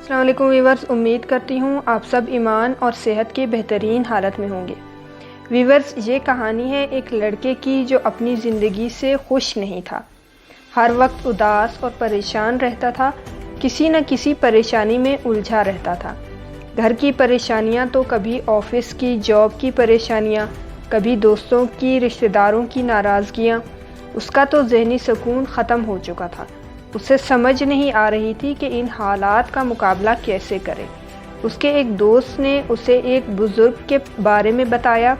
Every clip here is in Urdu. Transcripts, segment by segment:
السلام علیکم ویورز، امید کرتی ہوں آپ سب ایمان اور صحت کی بہترین حالت میں ہوں گے۔ ویورز، یہ کہانی ہے ایک لڑکے کی جو اپنی زندگی سے خوش نہیں تھا، ہر وقت اداس اور پریشان رہتا تھا، کسی نہ کسی پریشانی میں الجھا رہتا تھا۔ گھر کی پریشانیاں تو کبھی آفس کی جاب کی پریشانیاں، کبھی دوستوں کی رشتہ داروں کی ناراضگیاں، اس کا تو ذہنی سکون ختم ہو چکا تھا۔ اسے سمجھ نہیں آ رہی تھی کہ ان حالات کا مقابلہ کیسے کرے۔ اس کے ایک دوست نے اسے ایک بزرگ کے بارے میں بتایا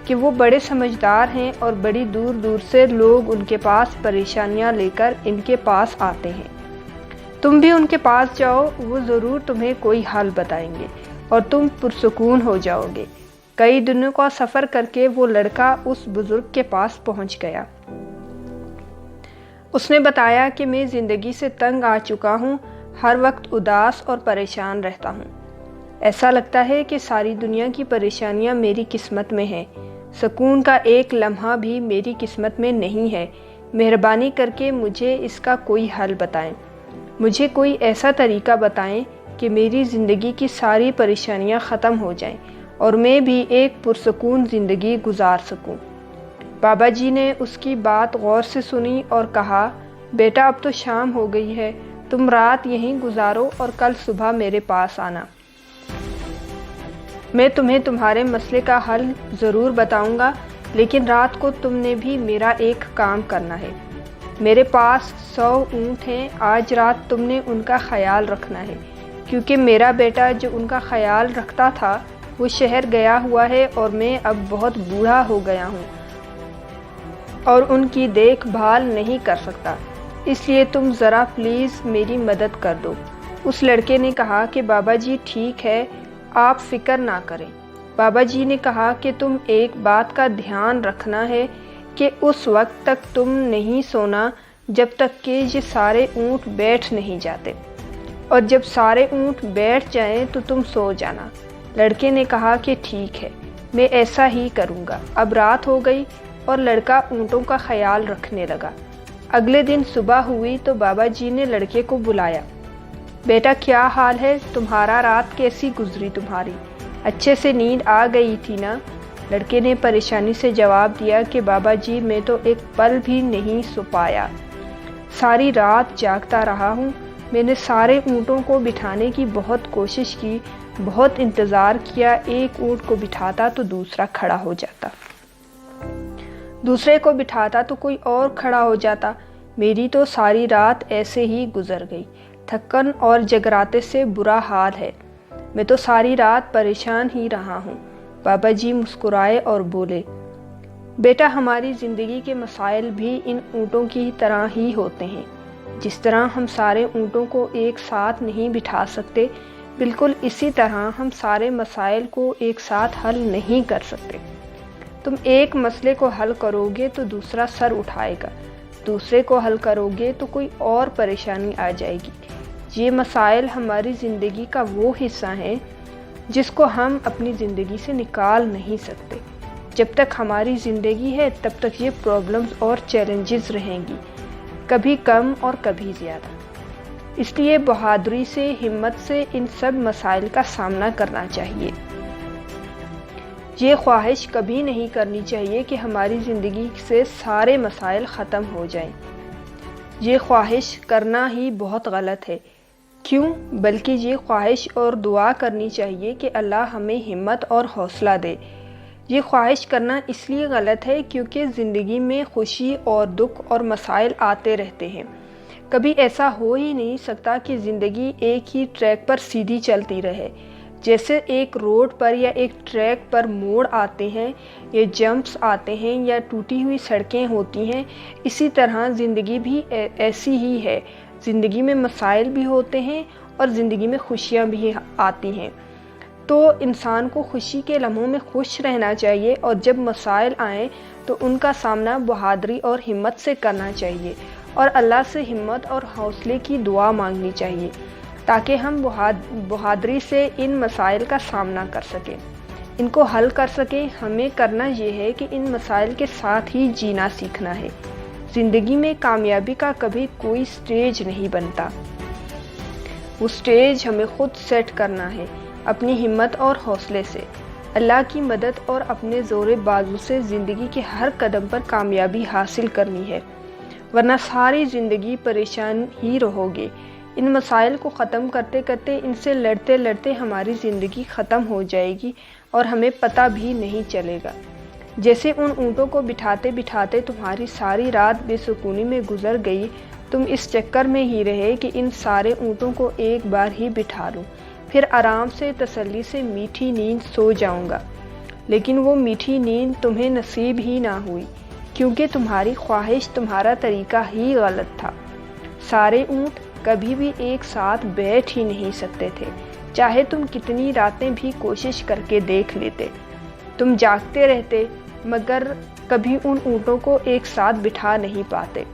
کہ وہ بڑے سمجھدار ہیں اور بڑی دور دور سے لوگ ان کے پاس پریشانیاں لے کر ان کے پاس آتے ہیں۔ تم بھی ان کے پاس جاؤ، وہ ضرور تمہیں کوئی حل بتائیں گے اور تم پرسکون ہو جاؤ گے۔ کئی دنوں کا سفر کر کے وہ لڑکا اس بزرگ کے پاس پہنچ گیا۔ اس نے بتایا کہ میں زندگی سے تنگ آ چکا ہوں، ہر وقت اداس اور پریشان رہتا ہوں۔ ایسا لگتا ہے کہ ساری دنیا کی پریشانیاں میری قسمت میں ہیں، سکون کا ایک لمحہ بھی میری قسمت میں نہیں ہے۔ مہربانی کر کے مجھے اس کا کوئی حل بتائیں، مجھے کوئی ایسا طریقہ بتائیں کہ میری زندگی کی ساری پریشانیاں ختم ہو جائیں اور میں بھی ایک پرسکون زندگی گزار سکوں۔ بابا جی نے اس کی بات غور سے سنی اور کہا، بیٹا اب تو شام ہو گئی ہے، تم رات یہیں گزارو اور کل صبح میرے پاس آنا۔ میں تمہیں تمہارے مسئلے کا حل ضرور بتاؤں گا، لیکن رات کو تم نے بھی میرا ایک کام کرنا ہے۔ میرے پاس 100 اونٹ ہیں، آج رات تم نے ان کا خیال رکھنا ہے، کیونکہ میرا بیٹا جو ان کا خیال رکھتا تھا وہ شہر گیا ہوا ہے اور میں اب بہت بوڑھا ہو گیا ہوں اور ان کی دیکھ بھال نہیں کر سکتا، اس لیے تم ذرا پلیز میری مدد کر دو۔ اس لڑکے نے کہا کہ بابا جی ٹھیک ہے، آپ فکر نہ کریں۔ بابا جی نے کہا کہ تم ایک بات کا دھیان رکھنا ہے کہ اس وقت تک تم نہیں سونا جب تک کہ یہ سارے اونٹ بیٹھ نہیں جاتے، اور جب سارے اونٹ بیٹھ جائیں تو تم سو جانا۔ لڑکے نے کہا کہ ٹھیک ہے، میں ایسا ہی کروں گا۔ اب رات ہو گئی اور لڑکا اونٹوں کا خیال رکھنے لگا۔ اگلے دن صبح ہوئی تو بابا جی نے لڑکے کو بلایا۔ بیٹا کیا حال ہے، تمہارا رات کیسی گزری تمہاری؟ اچھے سے نیند آ گئی تھی نا؟ لڑکے نے پریشانی سے جواب دیا کہ بابا جی میں تو ایک پل بھی نہیں سو پایا، ساری رات جاگتا رہا ہوں۔ میں نے سارے اونٹوں کو بٹھانے کی بہت کوشش کی، بہت انتظار کیا، ایک اونٹ کو بٹھاتا تو دوسرا کھڑا ہو جاتا، دوسرے کو بٹھاتا تو کوئی اور کھڑا ہو جاتا۔ میری تو ساری رات ایسے ہی گزر گئی، تھکن اور جگراتے سے برا حال ہے، میں تو ساری رات پریشان ہی رہا ہوں۔ بابا جی مسکرائے اور بولے، بیٹا ہماری زندگی کے مسائل بھی ان اونٹوں کی طرح ہی ہوتے ہیں۔ جس طرح ہم سارے اونٹوں کو ایک ساتھ نہیں بٹھا سکتے، بالکل اسی طرح ہم سارے مسائل کو ایک ساتھ حل نہیں کر سکتے۔ تم ایک مسئلے کو حل کرو گے تو دوسرا سر اٹھائے گا، دوسرے کو حل کرو گے تو کوئی اور پریشانی آ جائے گی۔ یہ مسائل ہماری زندگی کا وہ حصہ ہیں جس کو ہم اپنی زندگی سے نکال نہیں سکتے۔ جب تک ہماری زندگی ہے تب تک یہ پرابلمز اور چیلنجز رہیں گی، کبھی کم اور کبھی زیادہ۔ اس لیے بہادری سے، ہمت سے ان سب مسائل کا سامنا کرنا چاہیے۔ یہ خواہش کبھی نہیں کرنی چاہیے کہ ہماری زندگی سے سارے مسائل ختم ہو جائیں۔ یہ خواہش کرنا ہی بہت غلط ہے۔ کیوں؟ بلکہ یہ خواہش اور دعا کرنی چاہیے کہ اللہ ہمیں ہمت اور حوصلہ دے۔ یہ خواہش کرنا اس لیے غلط ہے کیونکہ زندگی میں خوشی اور دکھ اور مسائل آتے رہتے ہیں۔ کبھی ایسا ہو ہی نہیں سکتا کہ زندگی ایک ہی ٹریک پر سیدھی چلتی رہے۔ جیسے ایک روڈ پر یا ایک ٹریک پر موڑ آتے ہیں یا جمپس آتے ہیں یا ٹوٹی ہوئی سڑکیں ہوتی ہیں، اسی طرح زندگی بھی ایسی ہی ہے۔ زندگی میں مسائل بھی ہوتے ہیں اور زندگی میں خوشیاں بھی آتی ہیں۔ تو انسان کو خوشی کے لمحوں میں خوش رہنا چاہیے، اور جب مسائل آئیں تو ان کا سامنا بہادری اور ہمت سے کرنا چاہیے، اور اللہ سے ہمت اور حوصلے کی دعا مانگنی چاہیے تاکہ ہم بہادری سے ان مسائل کا سامنا کر سکیں، ان کو حل کر سکیں۔ ہمیں کرنا یہ ہے کہ ان مسائل کے ساتھ ہی جینا سیکھنا ہے۔ زندگی میں کامیابی کا کبھی کوئی سٹیج نہیں بنتا، وہ سٹیج ہمیں خود سیٹ کرنا ہے، اپنی ہمت اور حوصلے سے، اللہ کی مدد اور اپنے زور بازو سے زندگی کے ہر قدم پر کامیابی حاصل کرنی ہے، ورنہ ساری زندگی پریشان ہی رہو گے۔ ان مسائل کو ختم کرتے کرتے، ان سے لڑتے لڑتے ہماری زندگی ختم ہو جائے گی اور ہمیں پتہ بھی نہیں چلے گا۔ جیسے ان اونٹوں کو بٹھاتے بٹھاتے تمہاری ساری رات بے سکونی میں گزر گئی، تم اس چکر میں ہی رہے کہ ان سارے اونٹوں کو ایک بار ہی بٹھا لوں، پھر آرام سے تسلی سے میٹھی نیند سو جاؤں گا۔ لیکن وہ میٹھی نیند تمہیں نصیب ہی نہ ہوئی، کیونکہ تمہاری خواہش، تمہارا طریقہ ہی غلط تھا۔ سارے اونٹ کبھی بھی ایک ساتھ بیٹھ ہی نہیں سکتے تھے، چاہے تم کتنی راتیں بھی کوشش کر کے دیکھ لیتے۔ تم جاگتے رہتے مگر کبھی ان اونٹوں کو ایک ساتھ بٹھا نہیں پاتے،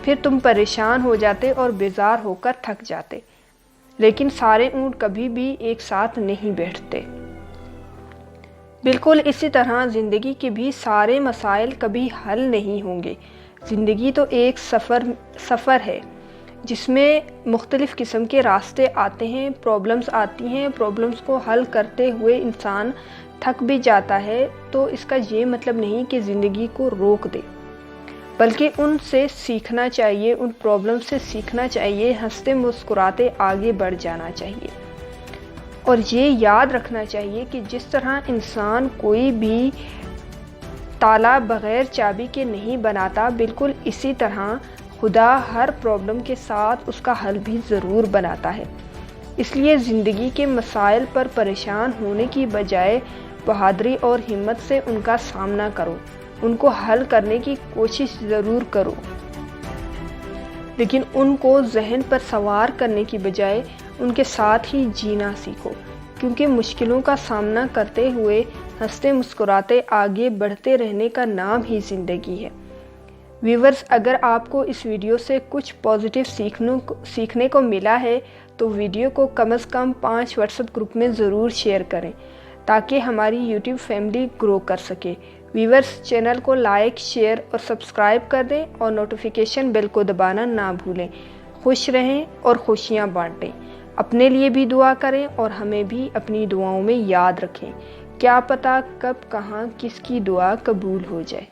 پھر تم پریشان ہو جاتے اور بیزار ہو کر تھک جاتے، لیکن سارے اونٹ کبھی بھی ایک ساتھ نہیں بیٹھتے۔ بالکل اسی طرح زندگی کے بھی سارے مسائل کبھی حل نہیں ہوں گے۔ زندگی تو ایک سفر ہے جس میں مختلف قسم کے راستے آتے ہیں، پرابلمز آتی ہیں، پرابلمز کو حل کرتے ہوئے انسان تھک بھی جاتا ہے، تو اس کا یہ مطلب نہیں کہ زندگی کو روک دے، بلکہ ان سے سیکھنا چاہیے، ان پرابلم سے سیکھنا چاہیے، ہنستے مسکراتے آگے بڑھ جانا چاہیے۔ اور یہ یاد رکھنا چاہیے کہ جس طرح انسان کوئی بھی تالا بغیر چابی کے نہیں بناتا، بالکل اسی طرح خدا ہر پرابلم کے ساتھ اس کا حل بھی ضرور بناتا ہے۔ اس لیے زندگی کے مسائل پر پریشان ہونے کی بجائے بہادری اور ہمت سے ان کا سامنا کرو، ان کو حل کرنے کی کوشش ضرور کرو، لیکن ان کو ذہن پر سوار کرنے کی بجائے ان کے ساتھ ہی جینا سیکھو، کیونکہ مشکلوں کا سامنا کرتے ہوئے ہنستے مسکراتے آگے بڑھتے رہنے کا نام ہی زندگی ہے۔ ویورز، اگر آپ کو اس ویڈیو سے کچھ پازیٹیو سیکھنے کو ملا ہے تو ویڈیو کو کم از کم 5 واٹس ایپ گروپ میں ضرور شیئر کریں تاکہ ہماری یوٹیوب فیملی گرو کر سکے۔ ویورز، چینل کو لائک، شیئر اور سبسکرائب کر دیں اور نوٹیفیکیشن بیل کو دبانا نہ بھولیں۔ خوش رہیں اور خوشیاں بانٹیں، اپنے لیے بھی دعا کریں اور ہمیں بھی اپنی دعاؤں میں یاد رکھیں۔ کیا پتہ کب کہاں کس کی دعا قبول ہو جائے۔